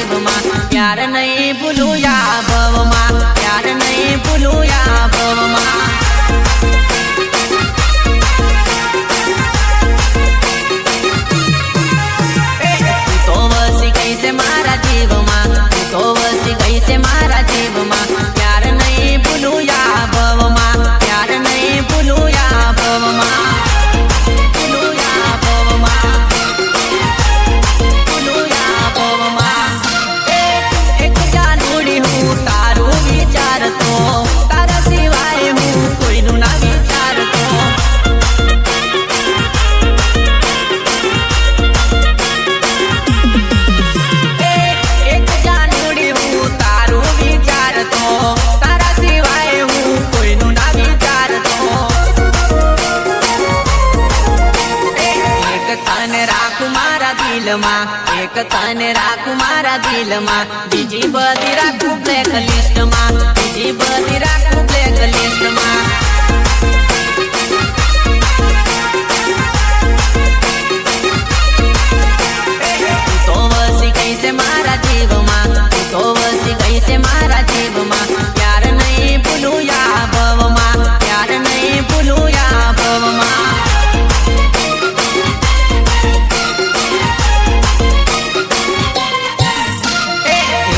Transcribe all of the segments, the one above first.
जीव मां प्यार नहीं भूलू या भव मां प्यार नहीं भूलू या भव मां मारा जीव मां तो वसी गई से मारा जीव मां प्यार नहीं भूलू या भव मां प्यार नहीं भूलू या भव मां भूलू या भव मां भूलू या भव मां एक जानूड़ी हूँ तारू विचार तो तारा सिवाय हूँ कोई नु ना विचार तो एक तने राखू मारा दिल में बीजी बधी राखू ब्लैक लिस्ट में बीजी बधी राखू ब्लैक लिस्ट में तो वसी गई से मारा जीव मां तो वसी गई से मारा जीव मां प्यार नहीं भूलू या भव मां प्यार नहीं भूलू या भव मां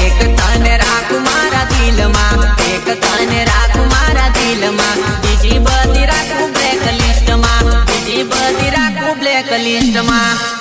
एक तने राखू मारा दिल में बीजी बधी राखू ब्लैक लिस्ट में बीजी बधी राखू ब्लैक लिस्ट में।